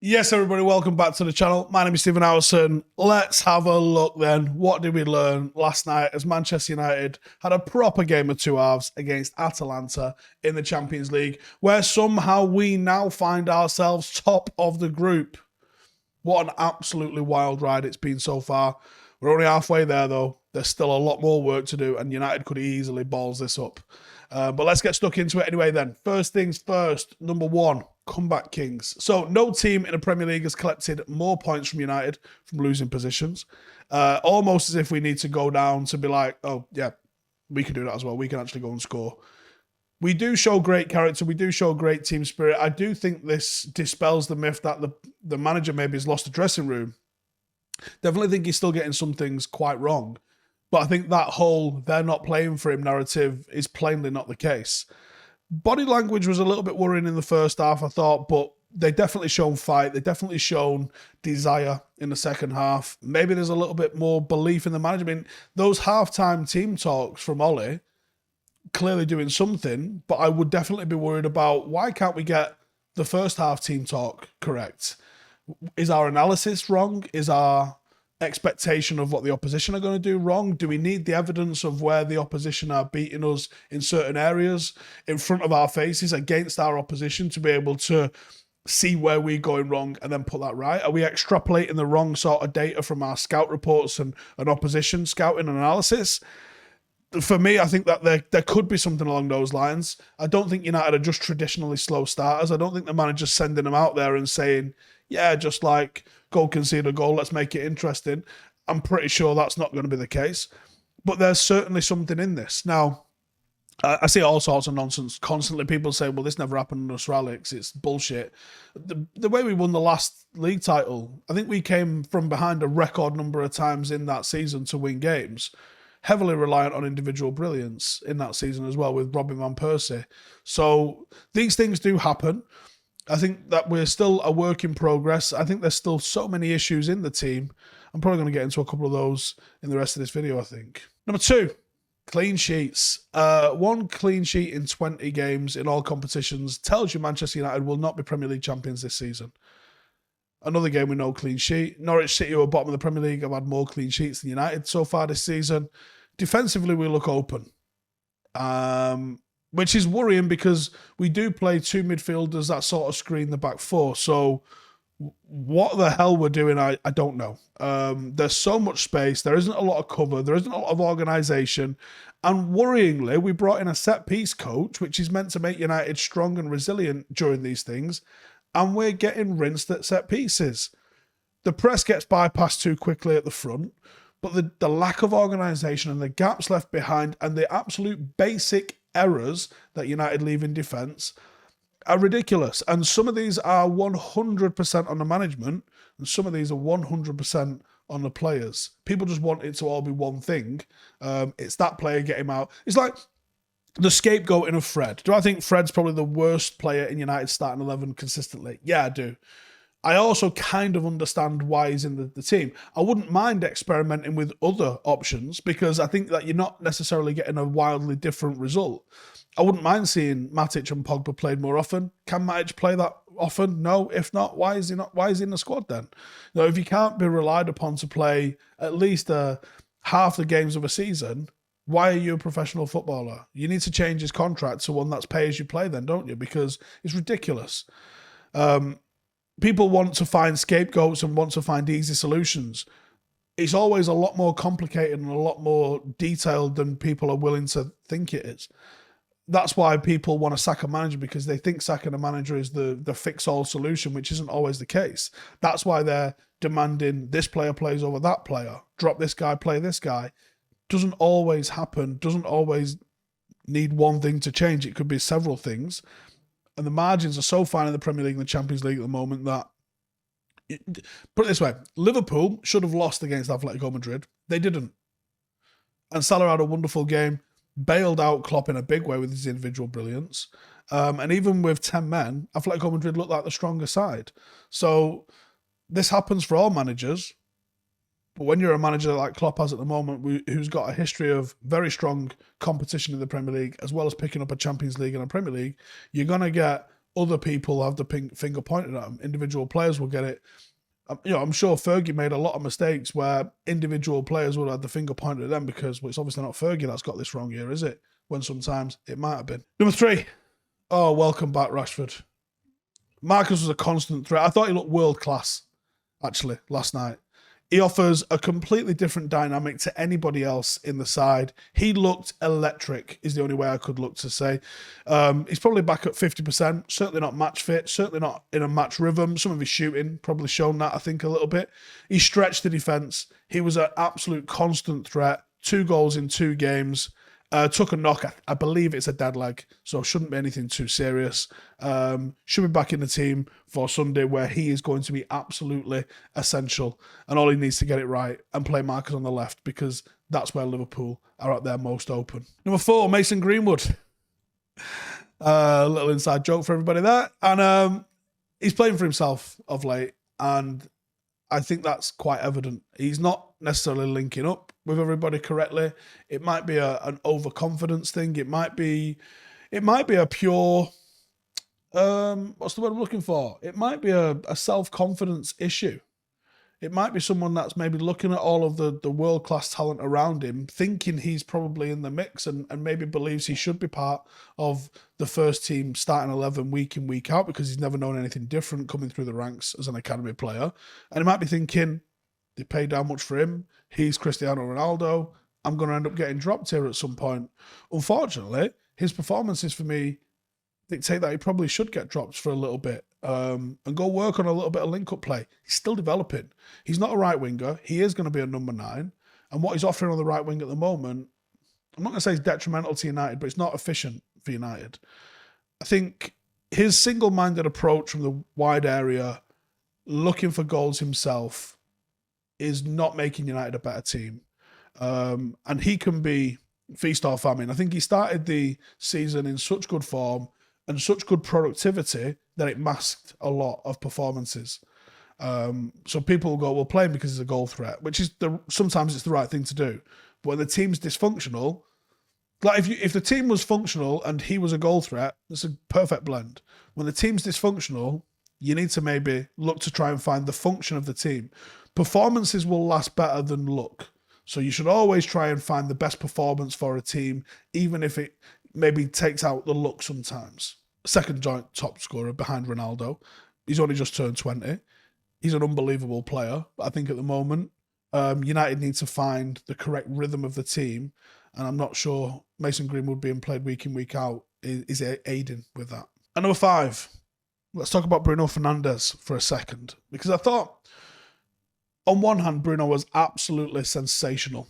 Yes, everybody, welcome back to the channel. My name is Stephen Howson. Let's have a look then. What did we learn last night as Manchester United had a proper game of two halves against Atalanta in the Champions League, where somehow we now find ourselves top of the group. What an absolutely wild ride it's been so far. We're only halfway there, though. There's still a lot more work to do, and United could easily balls this up. But let's get stuck into it anyway then. First things first, number one, comeback kings. So no team in the Premier League has collected more points from United from losing positions. Almost as if we need to go down to be like, oh, yeah, we can do that as well. We can actually go and score. We do show great character. We do show great team spirit. I do think this dispels the myth that the manager maybe has lost the dressing room. Definitely think he's still getting some things quite wrong. But I think that whole they're not playing for him narrative is plainly not the case. Body language was a little bit worrying in the first half, I thought, but they definitely shown fight. They definitely shown desire in the second half. Maybe there's a little bit more belief in the management. Those halftime team talks from Ollie, clearly doing something, but I would definitely be worried about why can't we get the first half team talk correct? Is our analysis wrong? Is our expectation of what the opposition are going to do wrong? Do we need the evidence of where the opposition are beating us in certain areas in front of our faces against our opposition to be able to see where we're going wrong and then put that right? Are we extrapolating the wrong sort of data from our scout reports and opposition scouting and analysis? For me, I think that there could be something along those lines. I don't think United are just traditionally slow starters. I don't think the manager's sending them out there and saying, yeah, just like go concede a goal, let's make it interesting. I'm pretty sure that's not going to be the case. But there's certainly something in this. Now, I see all sorts of nonsense constantly. People say, well, this never happened under Sir Alex. It's bullshit. The way we won the last league title, I think we came from behind a record number of times in that season to win games. Heavily reliant on individual brilliance in that season as well with Robin Van Persie. So these things do happen. I think that we're still a work in progress. I think there's still so many issues in the team. I'm probably going to get into a couple of those in the rest of this video, I think. Number two, clean sheets. One clean sheet in 20 games in all competitions tells you Manchester United will not be Premier League champions this season. Another game with no clean sheet. Norwich City, who are bottom of the Premier League, have had more clean sheets than United so far this season. Defensively, we look open. Which is worrying because we do play two midfielders that sort of screen the back four. So what the hell we're doing, I don't know. There's so much space. There isn't a lot of cover. There isn't a lot of organisation. And worryingly, we brought in a set-piece coach, which is meant to make United strong and resilient during these things. And we're getting rinsed at set pieces. The press gets bypassed too quickly at the front. But the lack of organisation and the gaps left behind and the absolute basic errors that United leave in defence are ridiculous. And some of these are 100% on the management and some of these are 100% on the players. People just want it to all be one thing. It's that player, get him out. It's like the scapegoating of Fred. Do I think Fred's probably the worst player in United's starting 11 consistently? Yeah, I do. I also kind of understand why he's in the team. I wouldn't mind experimenting with other options because I think that you're not necessarily getting a wildly different result. I wouldn't mind seeing Matic and Pogba played more often. Can Matic play that often? No. If not, why is he not? Why is he in the squad then? You know, if you can't be relied upon to play at least half the games of a season, why are you a professional footballer? You need to change his contract to one that's pay as you play then, don't you? Because it's ridiculous. People want to find scapegoats and want to find easy solutions. It's always a lot more complicated and a lot more detailed than people are willing to think it is. That's why people want to sack a manager, because they think sacking a manager is the fix-all solution, which isn't always the case. That's why they're demanding this player plays over that player. Drop this guy, play this guy. Doesn't always happen. Doesn't always need one thing to change. It could be several things. And the margins are so fine in the Premier League and the Champions League at the moment that, put it this way, Liverpool should have lost against Atletico Madrid. They didn't. And Salah had a wonderful game, bailed out Klopp in a big way with his individual brilliance. And even with 10 men, Atletico Madrid looked like the stronger side. So this happens for all managers. But when you're a manager like Klopp has at the moment, who's got a history of very strong competition in the Premier League, as well as picking up a Champions League and a Premier League, you're going to get other people have the finger pointed at them. Individual players will get it. I'm sure Fergie made a lot of mistakes where individual players would have the finger pointed at them because it's obviously not Fergie that's got this wrong here, is it? When sometimes it might have been. Number 3. Oh, welcome back, Rashford. Marcus was a constant threat. I thought he looked world class, actually, last night. He offers a completely different dynamic to anybody else in the side. He looked electric, is the only way I could look to say. He's probably back at 50%, certainly not match fit, certainly not in a match rhythm. Some of his shooting probably shown that, I think, a little bit. He stretched the defence. He was an absolute constant threat. 2 goals in 2 games. Took a knock. I believe it's a dead leg, so shouldn't be anything too serious. Should be back in the team for Sunday, where he is going to be absolutely essential. And all he needs to get it right and play Marcus on the left, because that's where Liverpool are at their most open. Number 4, Mason Greenwood. A little inside joke for everybody there. And he's playing for himself of late, and I think that's quite evident. He's not necessarily linking up with everybody correctly. It might be an overconfidence thing. It might be a pure, what's the word I'm looking for? It might be a self-confidence issue. It might be someone that's maybe looking at all of the world-class talent around him, thinking he's probably in the mix and maybe believes he should be part of the first team starting 11 week in, week out, because he's never known anything different coming through the ranks as an academy player. And he might be thinking, they paid down much for him. He's Cristiano Ronaldo. I'm going to end up getting dropped here at some point. Unfortunately, his performances for me dictate that he probably should get dropped for a little bit and go work on a little bit of link-up play. He's still developing. He's not a right winger. He is going to be a number 9. And what he's offering on the right wing at the moment, I'm not going to say it's detrimental to United, but it's not efficient for United. I think his single-minded approach from the wide area, looking for goals himself, is not making United a better team. And he can be feast or famine. I think he started the season in such good form and such good productivity that it masked a lot of performances. So people will go, well, play him because he's a goal threat, which is sometimes it's the right thing to do. But when the team's dysfunctional, like if the team was functional and he was a goal threat, it's a perfect blend. When the team's dysfunctional, you need to maybe look to try and find the function of the team. Performances will last better than luck. So you should always try and find the best performance for a team, even if it maybe takes out the luck sometimes. Second joint top scorer behind Ronaldo. He's only just turned 20. He's an unbelievable player. But I think at the moment, United need to find the correct rhythm of the team. And I'm not sure Mason Greenwood being played week in, week out is aiding with that. And number 5, let's talk about Bruno Fernandes for a second. Because I thought, on one hand, Bruno was absolutely sensational.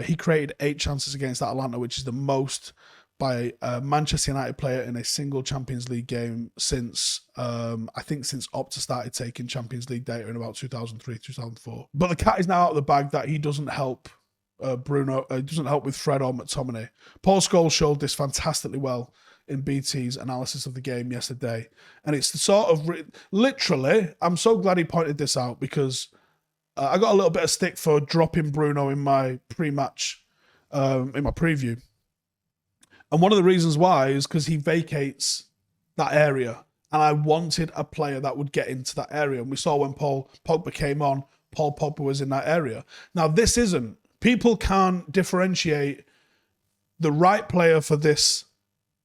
He created 8 chances against Atalanta, which is the most by a Manchester United player in a single Champions League game since Opta started taking Champions League data in about 2003, 2004. But the cat is now out of the bag that he doesn't help Bruno. Doesn't help with Fred or McTominay. Paul Scholes showed this fantastically well in BT's analysis of the game yesterday. And it's the sort of, literally, I'm so glad he pointed this out, because I got a little bit of stick for dropping Bruno in my pre-match, in my preview. And one of the reasons why is because he vacates that area. And I wanted a player that would get into that area. And we saw when Paul Pogba came on, Paul Pogba was in that area. Now, this isn't. People can't differentiate the right player for this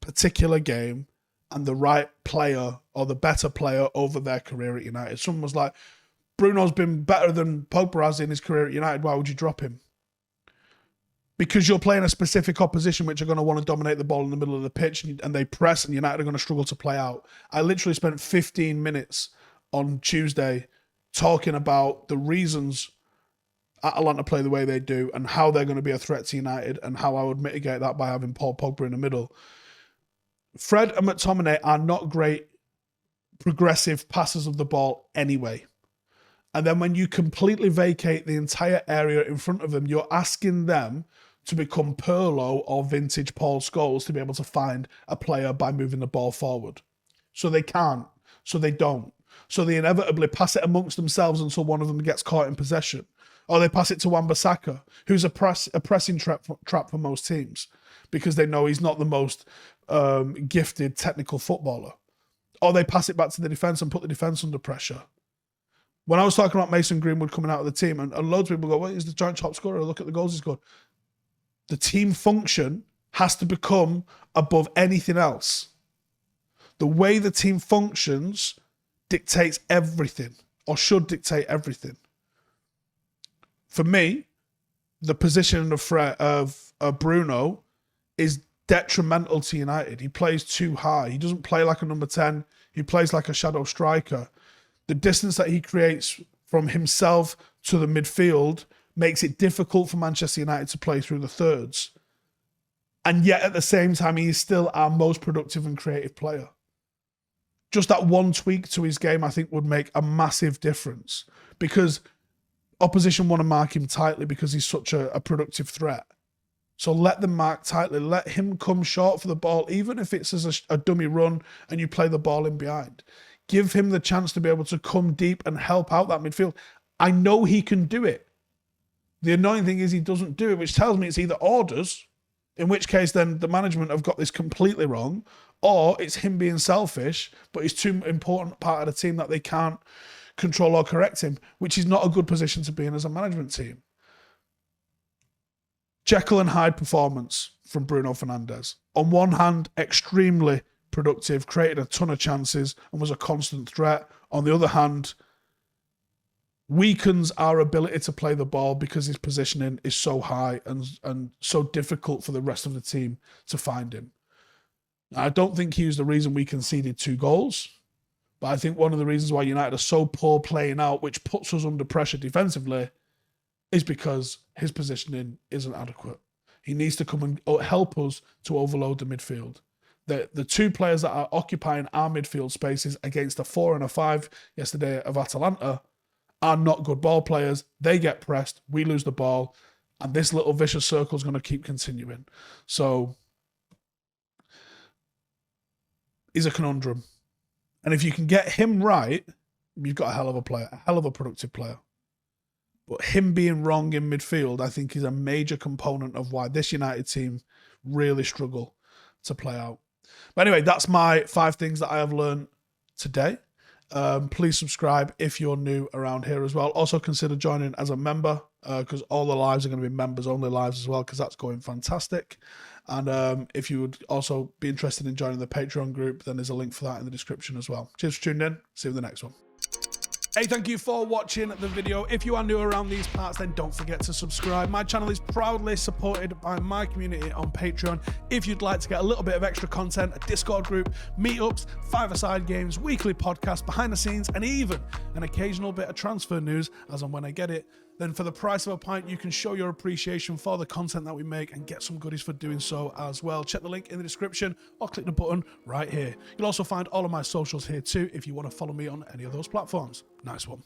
particular game and the right player or the better player over their career at United. Someone was like, Bruno's been better than Pogba has in his career at United. Why would you drop him? Because you're playing a specific opposition which are going to want to dominate the ball in the middle of the pitch, and they press, and United are going to struggle to play out. I literally spent 15 minutes on Tuesday talking about the reasons Atalanta play the way they do and how they're going to be a threat to United and how I would mitigate that by having Paul Pogba in the middle. Fred and McTominay are not great progressive passers of the ball anyway. And then when you completely vacate the entire area in front of them, you're asking them to become Pirlo or vintage Paul Scholes to be able to find a player by moving the ball forward. So they can't. So they don't. So they inevitably pass it amongst themselves until one of them gets caught in possession. Or they pass it to Wan-Bissaka, who's a pressing trap for most teams, because they know he's not the most gifted technical footballer. or they pass it back to the defence and put the defence under pressure. When I was talking about Mason Greenwood coming out of the team, and loads of people go, well, he's the joint top scorer. Look at the goals he scored. The team function has to become above anything else. The way the team functions dictates everything, or should dictate everything. For me, the position of Bruno is detrimental to United. He plays too high. He doesn't play like a number 10. He plays like a shadow striker. The distance that he creates from himself to the midfield makes it difficult for Manchester United to play through the thirds. And yet at the same time, he is still our most productive and creative player. Just that one tweak to his game, I think, would make a massive difference, because opposition want to mark him tightly because he's such a productive threat. So let them mark tightly. Let him come short for the ball, even if it's as a dummy run and you play the ball in behind. Give him the chance to be able to come deep and help out that midfield. I know he can do it. The annoying thing is he doesn't do it, which tells me it's either orders, in which case then the management have got this completely wrong, or it's him being selfish, but he's too important part of the team that they can't control or correct him, which is not a good position to be in as a management team. Jekyll and Hyde performance from Bruno Fernandes. On one hand, extremely productive, created a ton of chances and was a constant threat. On the other hand, weakens our ability to play the ball because his positioning is so high and so difficult for the rest of the team to find him. I don't think he was the reason we conceded 2 goals, but I think one of the reasons why United are so poor playing out, which puts us under pressure defensively, is because his positioning isn't adequate. He needs to come and help us to overload the midfield. The 2 players that are occupying our midfield spaces against a 4 and a 5 yesterday of Atalanta are not good ball players. They get pressed, we lose the ball, and this little vicious circle is going to keep continuing. So he's a conundrum. And if you can get him right, you've got a hell of a player, a hell of a productive player. But him being wrong in midfield, I think, is a major component of why this United team really struggle to play out. But anyway, that's my 5 things that I have learned today. Please subscribe if you're new around here as well. Also consider joining as a member, because all the lives are going to be members only lives as well, because that's going fantastic. And if you would also be interested in joining the Patreon group, then there's a link for that in the description as well. Cheers for tuning in. See you in the next one. Hey, thank you for watching the video. If you are new around these parts, then don't forget to subscribe. My channel is proudly supported by my community on Patreon. If you'd like to get a little bit of extra content, a Discord group, meetups, 5-a-side games, weekly podcasts, behind the scenes, and even an occasional bit of transfer news as and when I get it, then for the price of a pint, you can show your appreciation for the content that we make and get some goodies for doing so as well. Check the link in the description or click the button right here. You'll also find all of my socials here too if you want to follow me on any of those platforms. Nice one.